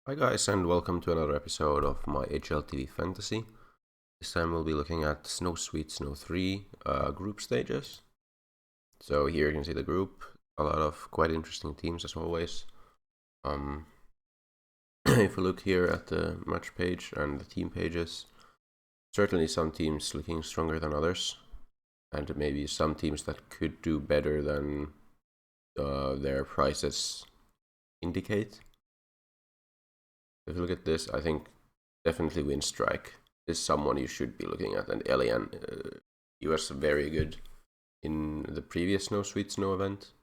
Hi guys, and welcome to another episode of my HLTV Fantasy. This time we'll be looking at Snow Sweet Snow 3 group stages. So here you can see the group, a lot of quite interesting teams as always. If we look here at the match page and the team pages, certainly some teams looking stronger than others, and maybe some teams that could do better than their prices indicate. If you look at this, I think definitely Windstrike is someone you should be looking at, and Elian, he was very good in the previous Snow Sweet Snow event.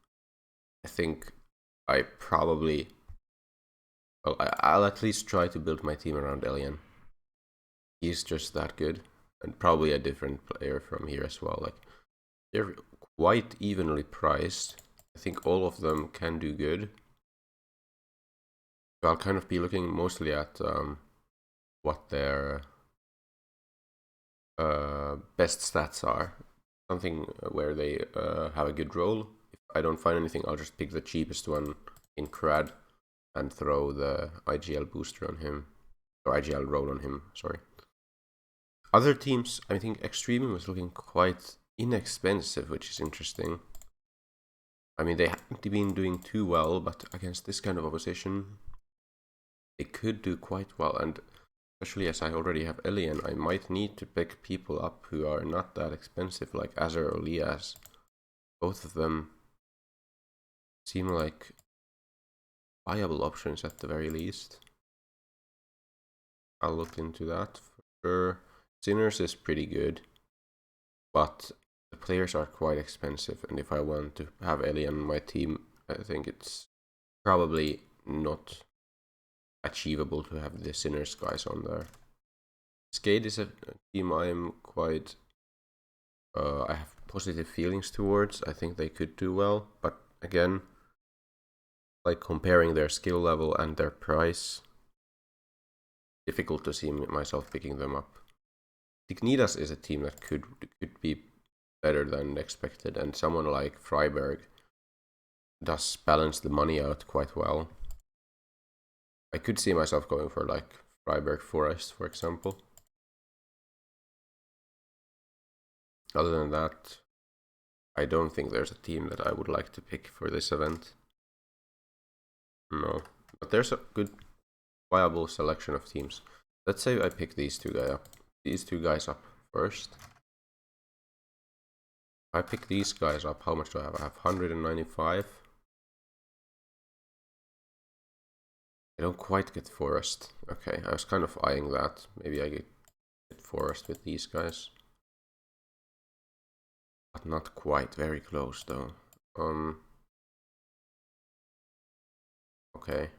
I think I'll at least try to build my team around Elian. He's just that good, and probably a different player from here as well. Like, they're quite evenly priced. I think all of them can do good. So I'll kind of be looking mostly at what their best stats are. Something where they have a good roll. If I don't find anything, I'll just pick the cheapest one in Crad and throw the IGL booster on him. Or IGL roll on him, sorry. Other teams, I think Extreme was looking quite inexpensive, which is interesting. I mean, they haven't been doing too well, but against this kind of opposition, they could do quite well. And especially as I already have Elian, I might need to pick people up who are not that expensive, like Azir or Lias. Both of them seem like viable options at the very least. I'll look into that for sure. Sinners is pretty good, but the players are quite expensive, and if I want to have Elian on my team, I think it's probably not achievable to have the Sinners guys on there. Skate is a team I'm quite I have positive feelings towards. I think they could do well, but again, like comparing their skill level and their price, difficult to see myself picking them up. Dignitas is a team that could be better than expected, and someone like Freiberg does balance the money out quite well. I could see myself going for like Freiberg Forest, for example. Other than that, I don't think there's a team that I would like to pick for this event. No, but there's a good viable selection of teams. Let's say I pick these two guys up first. If I pick these guys up, how much do I have? I have 195. I don't quite get Forest. Okay, I was kind of eyeing that. Maybe I get Forest with these guys. But not quite, very close though. Okay.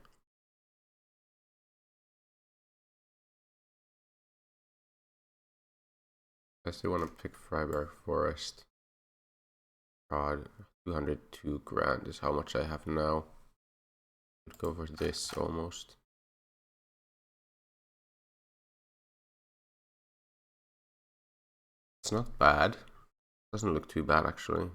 I still want to pick Freiberg Forest. God, 202 grand is how much I have now. Could go for this almost. It's not bad. Doesn't look too bad actually.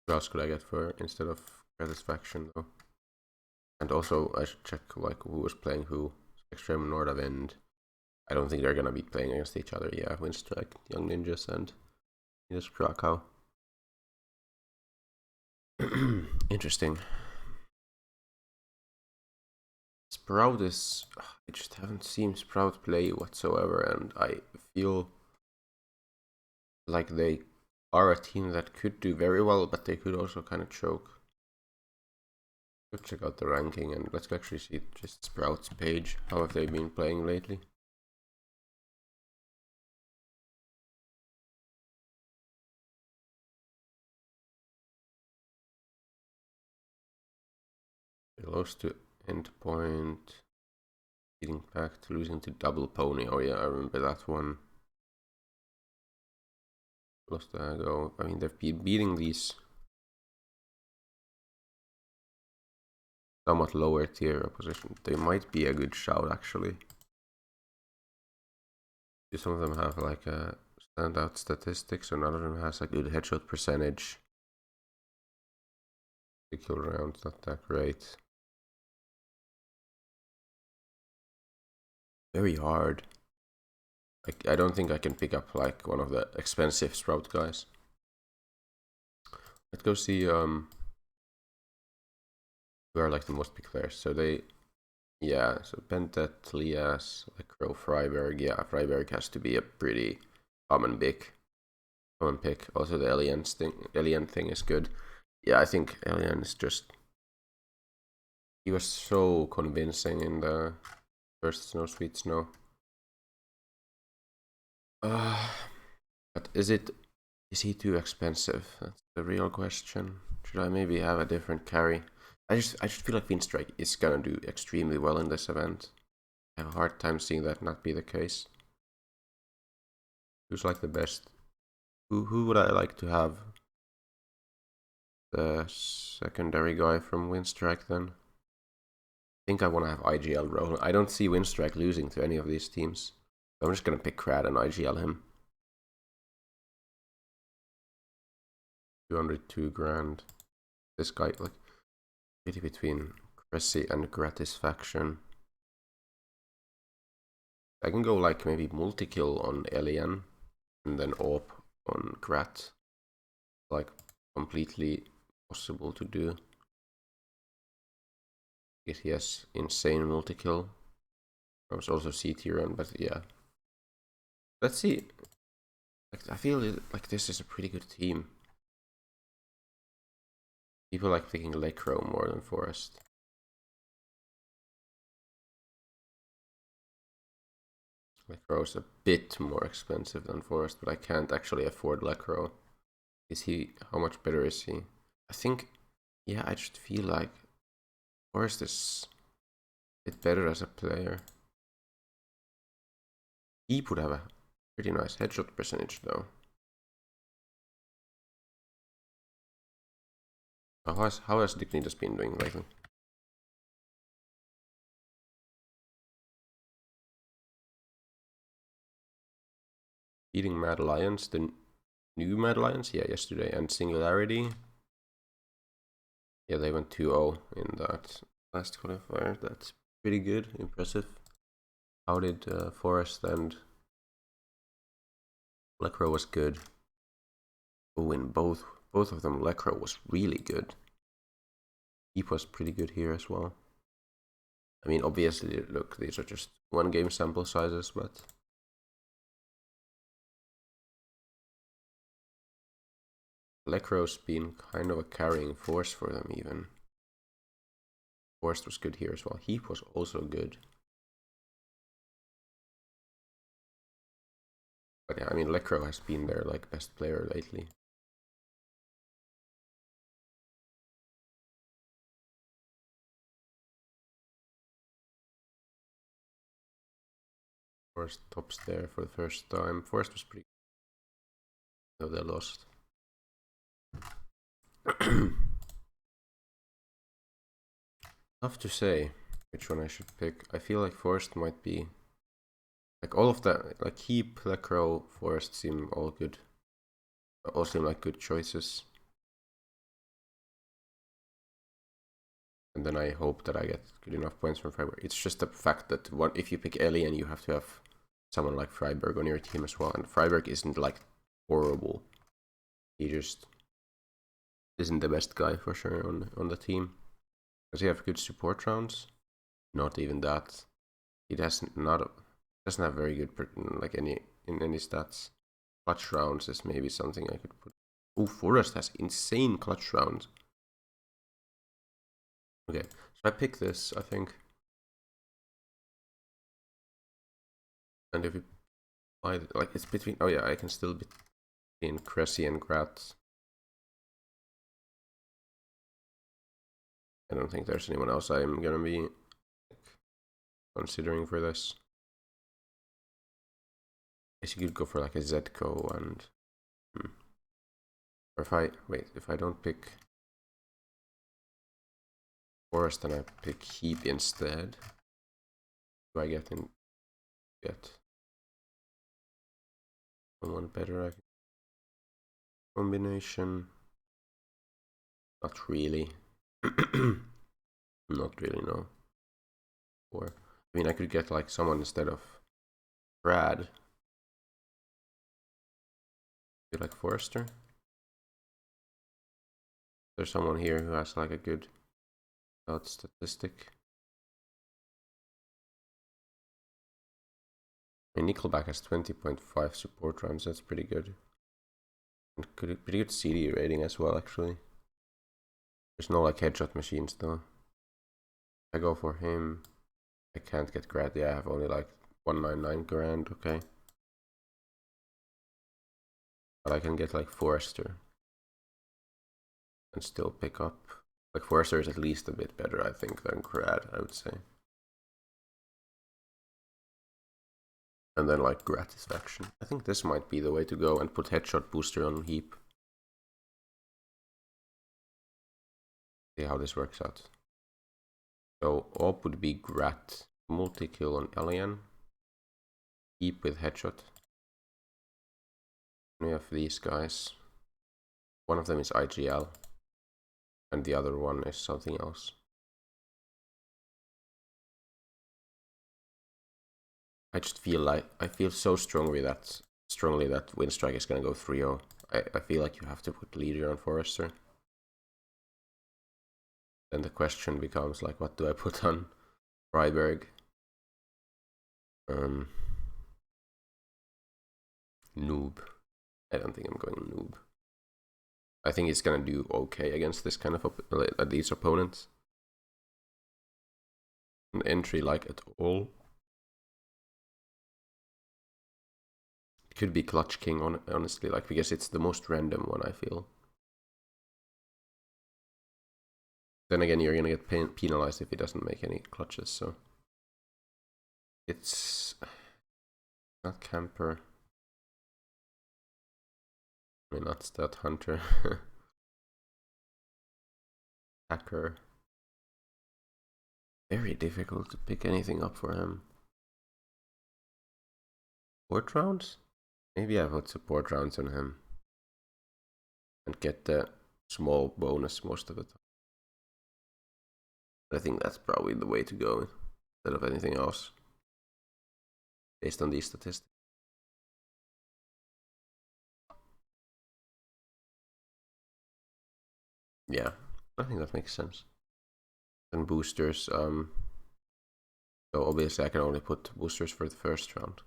What else could I get for instead of Satisfaction though? And also I should check like who was playing who. Extreme Nordavind. I don't think they're gonna be playing against each other. Yeah, Windstrike, Young Ninjas, and Midas Krakow. Interesting. Sprout is. I just haven't seen Sprout play whatsoever, and I feel like they are a team that could do very well, but they could also kind of choke. Let's check out the ranking, and let's actually see just Sprout's page. How have they been playing lately? They lost to Endpoint, beating Pact, losing to Double Pony. Oh yeah, I remember that one. Lost to Ago. I mean, they've been beating these somewhat lower tier opposition. They might be a good shout actually. Some of them have like a standout statistics, and none of them has a good headshot percentage. The kill round's not that great. Very hard. I don't think I can pick up like one of the expensive Sprout guys. Let's go see who are like the most picked players. So they, yeah, so Pentet, Lias, Lekro, Freiberg. Yeah, Freiberg has to be a pretty common pick. Also the Alien thing is good. Yeah, I think Alien is just, he was so convincing in the first Snow Sweet Snow. But is he too expensive? That's the real question. Should I maybe have a different carry? I just feel like Windstrike is gonna do extremely well in this event. I have a hard time seeing that not be the case. Who's like the best? Who would I like to have? The secondary guy from Windstrike then? I think I want to have IGL roll. I don't see Windstrike losing to any of these teams. So I'm just gonna pick Crad and IGL him. 202 grand. This guy, like, really between Cressy and Gratisfaction. I can go like maybe multi-kill on Alien and then AWP on Grat. Like completely possible to do. He has insane multi-kill. I was also CT run, but yeah. Let's see. Like, I feel like this is a pretty good team. People like picking Lekro more than Forest. Lekro is a bit more expensive than Forest, but I can't actually afford Lekro. Is he? How much better is he? I think, yeah, I just feel like Forest is a bit better as a player. He would have a pretty nice headshot percentage though. How has Dignitas been doing lately? Beating Mad Lions, the new Mad Lions, yeah, yesterday, and Singularity. Yeah, they went 2-0 in that last qualifier. That's pretty good, impressive. How did Forest and Lekro was good? Oh, in both of them, Lekro was really good. Heap was pretty good here as well. I mean, obviously, look, these are just one game sample sizes, but Lekro's been kind of a carrying force for them even. Forest was good here as well. Heap was also good. But yeah, I mean, Lekro has been their like best player lately. Forest tops there for the first time. Forest was pretty good, though they lost. Tough to say which one I should pick. I feel like Forest might be like all of that. Like Heap, Lekro, Forest seem all good. All seem like good choices. And then I hope that I get good enough points from Freiburg. It's just the fact that if you pick Alien, you have to have someone like Freiburg on your team as well. And Freiburg isn't like horrible. He just isn't the best guy for sure on the team. Does he have good support rounds? Not even that. He doesn't have very good like any stats. Clutch rounds is maybe something I could put. Oh, Forest has insane clutch rounds. Okay, so I pick this, I think. And if you like it's between, oh yeah, I can still be in Cressy and Grat. I don't think there's anyone else I'm gonna be considering for this. I guess you could go for like a Zco and or if I don't pick Forest and I pick Heap instead, do I get someone better? Combination? Not really. Not really, no. Or I mean, I could get like someone instead of Brad. Do like Forrester. There's someone here who has like a good statistic. I mean, Nickelback has 20.5 support rounds. That's pretty good. And pretty good CD rating as well, actually. There's no like headshot machines though. I go for him. I can't get Grad. Yeah, I have only like 199 grand. Okay. But I can get like Forrester. And still pick up. Like Forrester is at least a bit better, I think, than Grad, I would say. And then like Gratisfaction. I think this might be the way to go and put Headshot Booster on Heap. See how this works out. So op would be Grat, multi-kill on Alien. Heap with Headshot. We have these guys. One of them is IGL. And the other one is something else. I just feel like, I feel so strongly that Windstrike is gonna go 3-0. I feel like you have to put Leader on Forrester. Then the question becomes like, what do I put on Freiberg? Noob. I don't think I'm going noob. I think he's gonna do okay against this kind of these opponents. An entry like at all. It could be Clutch King, honestly, like because it's the most random one, I feel. Then again, you're gonna get penalized if he doesn't make any clutches, so it's not Camper. I mean, not Stat Hunter. Hacker. Very difficult to pick anything up for him. Support rounds? Maybe I put support rounds on him. And get the small bonus most of the time. I think that's probably the way to go instead of anything else. Based on these statistics. Yeah, I think that makes sense. And boosters, so obviously I can only put boosters for the first round.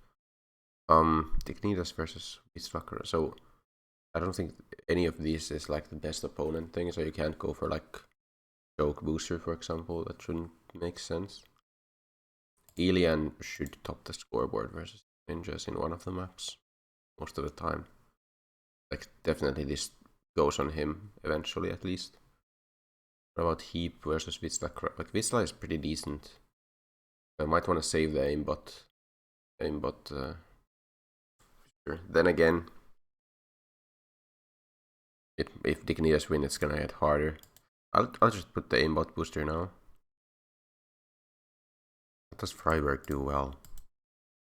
Dignitas versus Beastfucker. So I don't think any of these is like the best opponent thing, so you can't go for like Choke Booster, for example. That shouldn't make sense. Elian should top the scoreboard versus Ninjas in one of the maps most of the time. Like definitely this goes on him eventually at least. What about Heap versus Vizsla? Like Vizsla is pretty decent. I might want to save the aimbot. Sure. Then again, if Dignitas win, it's gonna get harder. I'll just put the aimbot booster now. What does Freiberg do well?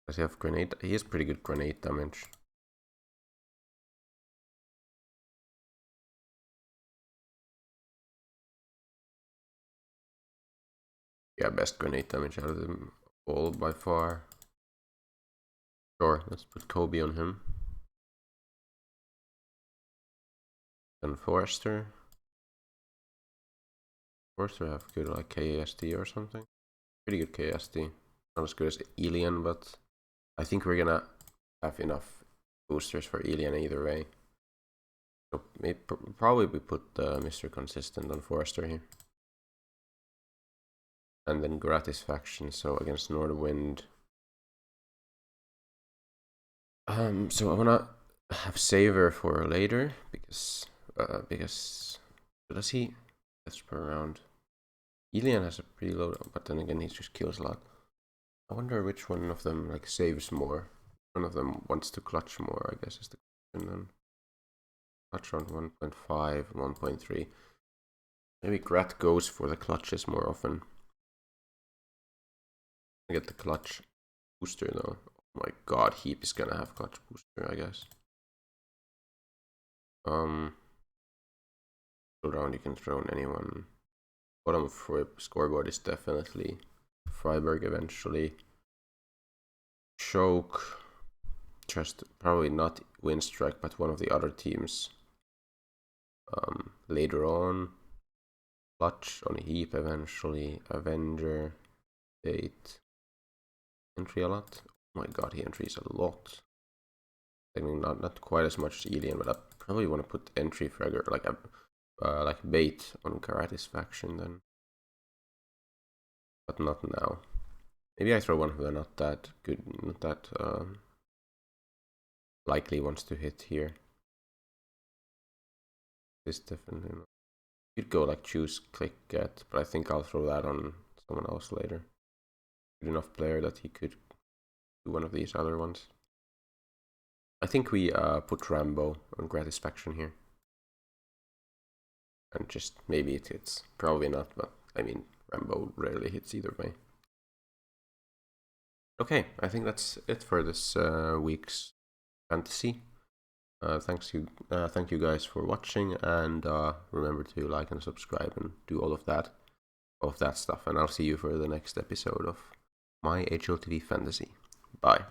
Does he have grenade? He has pretty good grenade damage. Yeah, best grenade damage out of them all by far. Sure, let's put Kobe on him. Then Forrester. Forrester have good like KST or something. Pretty good KST. Not as good as Elian, but I think we're gonna have enough boosters for Elian either way. So maybe, probably we put Mr. Consistent on Forrester here. And then Gratisfaction, so against Northwind. So I wanna have Saver for later because does he? That's per round. Elian has a pretty low, but then again he just kills a lot. I wonder which one of them like saves more. One of them wants to clutch more, I guess is the question then. Clutch on 1.5, 1.3. Maybe Grat goes for the clutches more often. I get the clutch booster though. Oh my god, Heap is gonna have clutch booster, I guess. Around you can throw on anyone. bottom for scoreboard is definitely Freiburg eventually. Choke, just probably not Winstrike, but one of the other teams. Later on, Clutch on Heap eventually, Avenger, Date, entry a lot. Oh my god, he entries a lot. I mean, not quite as much as Elian, but I probably want to put entry Fragger like bait on Karate's faction then. But not now. Maybe I throw one of the not that good, not that likely ones to hit here. This definitely not. Could go like choose, click, get, but I think I'll throw that on someone else later. Good enough player that he could do one of these other ones. I think we put Rambo on Gratisfaction here. And just maybe it hits. Probably not, but I mean, Rambo rarely hits either way. Okay, I think that's it for this week's fantasy. Thank you guys for watching, and remember to like and subscribe and do all of that stuff. And I'll see you for the next episode of my HLTV fantasy. Bye.